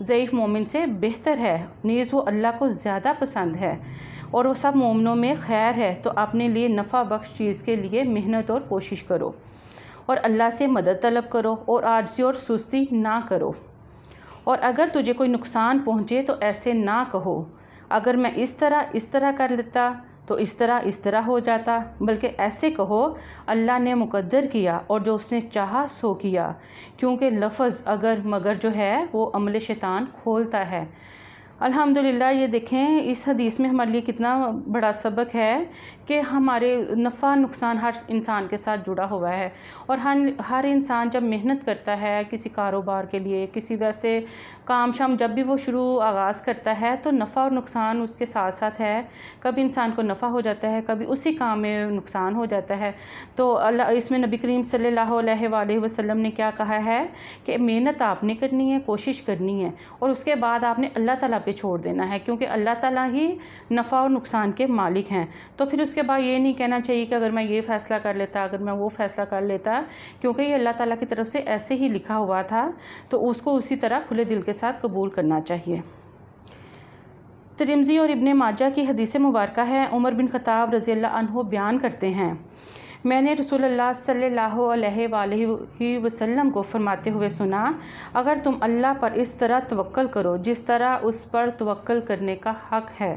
ضعیف مومن سے بہتر ہے، نیز وہ اللہ کو زیادہ پسند ہے اور وہ سب مومنوں میں خیر ہے۔ تو اپنے لیے نفع بخش چیز کے لیے محنت اور کوشش کرو اور اللہ سے مدد طلب کرو اور عاجزی اور سستی نہ کرو۔ اور اگر تجھے کوئی نقصان پہنچے تو ایسے نہ کہو اگر میں اس طرح کر لیتا تو اس طرح ہو جاتا، بلکہ ایسے کہو اللہ نے مقدر کیا اور جو اس نے چاہا سو کیا، کیونکہ لفظ اگر مگر جو ہے وہ عمل شیطان کھولتا ہے۔ الحمدللہ یہ دیکھیں اس حدیث میں ہمارے لیے کتنا بڑا سبق ہے کہ ہمارے نفع نقصان ہر انسان کے ساتھ جڑا ہوا ہے، اور ہر انسان جب محنت کرتا ہے کسی کاروبار کے لیے، کسی ویسے کام شام جب بھی وہ آغاز کرتا ہے تو نفع اور نقصان اس کے ساتھ ساتھ ہے۔ کبھی انسان کو نفع ہو جاتا ہے، کبھی اسی کام میں نقصان ہو جاتا ہے۔ تو اس میں نبی کریم صلی اللہ علیہ وآلہ وسلم نے کیا کہا ہے کہ محنت آپ نے کرنی ہے، کوشش کرنی ہے، اور اس کے بعد آپ نے اللہ تعالیٰ پہ چھوڑ دینا ہے، کیونکہ اللہ تعالیٰ ہی نفع اور نقصان کے مالک ہیں۔ تو پھر اس کے بعد یہ نہیں کہنا چاہیے کہ اگر میں یہ فیصلہ کر لیتا، اگر میں وہ فیصلہ کر لیتا، کیونکہ یہ اللہ تعالیٰ کی طرف سے ایسے ہی لکھا ہوا تھا تو اس کو اسی طرح کھلے دل کے ساتھ قبول کرنا چاہیے۔ ترمذی اور ابن ماجہ کی حدیث مبارکہ ہے، عمر بن خطاب رضی اللہ عنہ بیان کرتے ہیں، میں نے رسول اللہ صلی اللہ علیہ وآلہ وسلم کو فرماتے ہوئے سنا، اگر تم اللہ پر اس طرح توکل کرو جس طرح اس پر توکل کرنے کا حق ہے،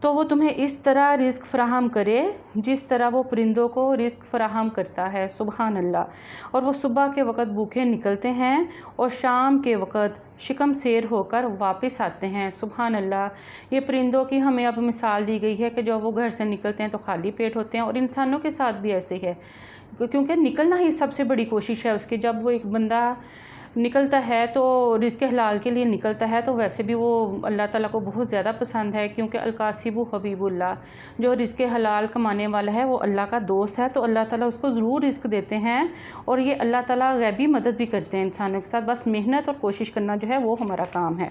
تو وہ تمہیں اس طرح رزق فراہم کرے جس طرح وہ پرندوں کو رزق فراہم کرتا ہے۔ سبحان اللہ۔ اور وہ صبح کے وقت بھوکے نکلتے ہیں اور شام کے وقت شکم سیر ہو کر واپس آتے ہیں۔ سبحان اللہ۔ یہ پرندوں کی ہمیں اب مثال دی گئی ہے کہ جب وہ گھر سے نکلتے ہیں تو خالی پیٹ ہوتے ہیں، اور انسانوں کے ساتھ بھی ایسے ہے، کیونکہ نکلنا ہی سب سے بڑی کوشش ہے اس کی۔ جب وہ ایک بندہ نکلتا ہے تو رزق حلال کے لیے نکلتا ہے تو ویسے بھی وہ اللہ تعالیٰ کو بہت زیادہ پسند ہے، کیونکہ القاسب حبیب اللہ، جو رزق حلال کمانے والا ہے وہ اللہ کا دوست ہے، تو اللہ تعالیٰ اس کو ضرور رزق دیتے ہیں، اور یہ اللہ تعالیٰ غیبی مدد بھی کرتے ہیں انسانوں کے ساتھ، بس محنت اور کوشش کرنا جو ہے وہ ہمارا کام ہے۔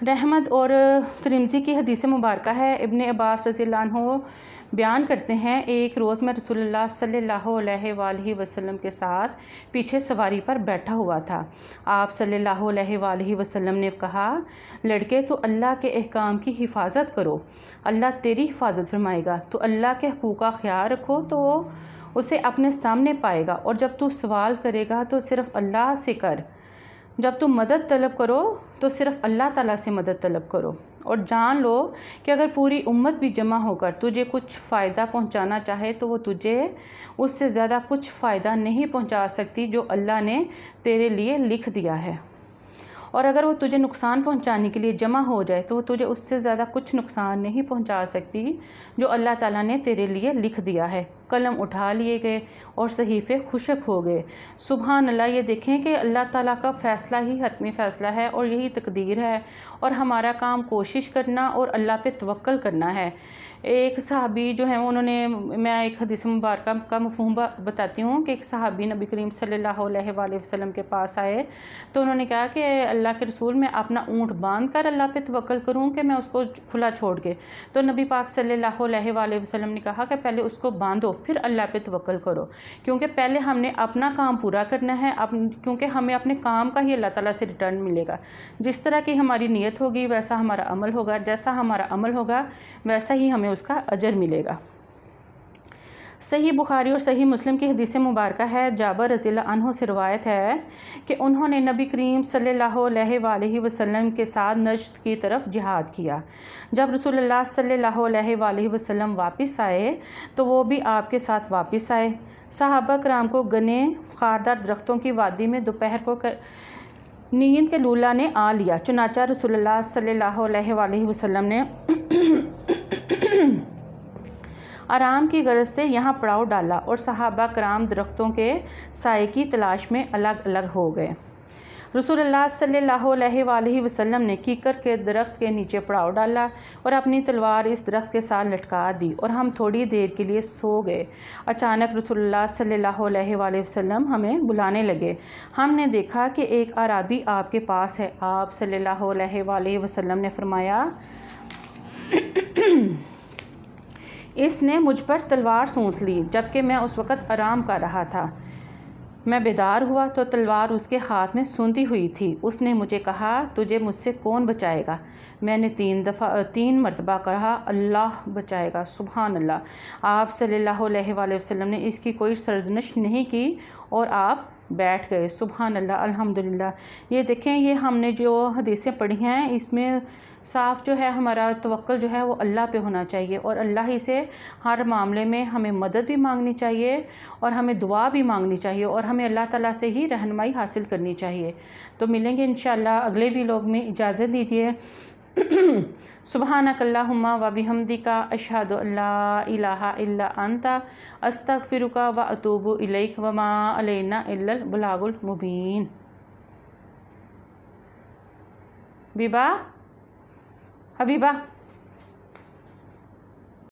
رحمت اور ترمذی کی حدیث مبارکہ ہے، ابن عباس رضی اللہ عنہ بیان کرتے ہیں، ایک روز میں رسول اللہ صلی اللہ علیہ وآلہ وسلم کے ساتھ پیچھے سواری پر بیٹھا ہوا تھا۔ آپ صلی اللہ علیہ وآلہ وسلم نے کہا، لڑکے تو اللہ کے احکام کی حفاظت کرو، اللہ تیری حفاظت فرمائے گا۔ تو اللہ کے حقوق کا خیال رکھو تو اسے اپنے سامنے پائے گا، اور جب تو سوال کرے گا تو صرف اللہ سے کر، جب تم مدد طلب کرو تو صرف اللہ تعالیٰ سے مدد طلب کرو، اور جان لو کہ اگر پوری امت بھی جمع ہو کر تجھے کچھ فائدہ پہنچانا چاہے تو وہ تجھے اس سے زیادہ کچھ فائدہ نہیں پہنچا سکتی جو اللہ نے تیرے لیے لکھ دیا ہے، اور اگر وہ تجھے نقصان پہنچانے کے لیے جمع ہو جائے تو وہ تجھے اس سے زیادہ کچھ نقصان نہیں پہنچا سکتی جو اللہ تعالیٰ نے تیرے لیے لکھ دیا ہے۔ قلم اٹھا لیے گئے اور صحیفے خشک ہو گئے۔ سبحان اللہ۔ یہ دیکھیں کہ اللہ تعالیٰ کا فیصلہ ہی حتمی فیصلہ ہے اور یہی تقدیر ہے، اور ہمارا کام کوشش کرنا اور اللہ پہ توکل کرنا ہے۔ ایک صحابی جو ہیں انہوں نے، میں ایک حدیث مبارکہ کا مفہوم بتاتی ہوں کہ ایک صحابی نبی کریم صلی اللہ علیہ وآلہ وسلم کے پاس آئے تو انہوں نے کہا کہ اللہ کے رسول، میں اپنا اونٹ باندھ کر اللہ پہ توکل کروں کہ میں اس کو کھلا چھوڑ کے؟ تو نبی پاک صلی اللہ علیہ وآلہ وسلم نے کہا کہ پہلے اس کو باندھو پھر اللہ پہ توکل کرو، کیونکہ پہلے ہم نے اپنا کام پورا کرنا ہے، کیونکہ ہمیں اپنے کام کا ہی اللہ تعالیٰ سے ریٹرن ملے گا۔ جس طرح کی ہماری نیت ہوگی ویسا ہمارا عمل ہوگا، جیسا ہمارا عمل ہوگا ویسا ہی ہمیں اس کا اجر ملے گا۔ صحیح بخاری اور صحیح مسلم کی حدیث مبارکہ ہے، جابر رضی اللہ عنہ سے روایت ہے کہ انہوں نے نبی کریم صلی اللہ علیہ وآلہ وسلم کے ساتھ نجد کی طرف جہاد کیا۔ جب رسول اللہ صلی اللہ علیہ وآلہ وسلم واپس آئے تو وہ بھی آپ کے ساتھ واپس آئے۔ صحابہ کرام کو گنے خاردار درختوں کی وادی میں دوپہر کو نیند کے لولہ نے آ لیا، چنانچہ رسول اللہ صلی اللہ علیہ وآلہ وسلم نے آرام کی غرض سے یہاں پڑاؤ ڈالا، اور صحابہ کرام درختوں کے سائے کی تلاش میں الگ الگ ہو گئے۔ رسول اللہ صلی اللہ علیہ وآلہ وسلم نے کیکر کے درخت کے نیچے پڑاؤ ڈالا اور اپنی تلوار اس درخت کے ساتھ لٹکا دی، اور ہم تھوڑی دیر کے لیے سو گئے۔ اچانک رسول اللہ صلی اللہ علیہ وآلہ وسلم ہمیں بلانے لگے۔ ہم نے دیکھا کہ ایک اعرابی آپ کے پاس ہے۔ آپ صلی اللہ علیہ وآلہ وسلم نے فرمایا، اس نے مجھ پر تلوار سونت لی جبکہ میں اس وقت آرام کر رہا تھا۔ میں بیدار ہوا تو تلوار اس کے ہاتھ میں سونتی ہوئی تھی۔ اس نے مجھے کہا تجھے مجھ سے کون بچائے گا؟ میں نے 3 مرتبہ کہا اللہ بچائے گا۔ سبحان اللہ۔ آپ صلی اللہ علیہ وآلہ وسلم نے اس کی کوئی سرزنش نہیں کی اور آپ بیٹھ گئے۔ سبحان اللہ، الحمدللہ۔ یہ دیکھیں، یہ ہم نے جو حدیثیں پڑھی ہیں اس میں صاف جو ہے ہمارا توکل جو ہے وہ اللہ پہ ہونا چاہیے، اور اللہ ہی سے ہر معاملے میں ہمیں مدد بھی مانگنی چاہیے اور ہمیں دعا بھی مانگنی چاہیے، اور ہمیں اللہ تعالیٰ سے ہی رہنمائی حاصل کرنی چاہیے۔ تو ملیں گے انشاءاللہ اگلے ویلاگ میں۔ اجازت دیجیے۔ سبحانک اللہم و بحمدک، اشہد ان لا الہ الا انت، استغفرک و اتوب الیک، وما علینا الا البلاغ المبین۔ حبیبہ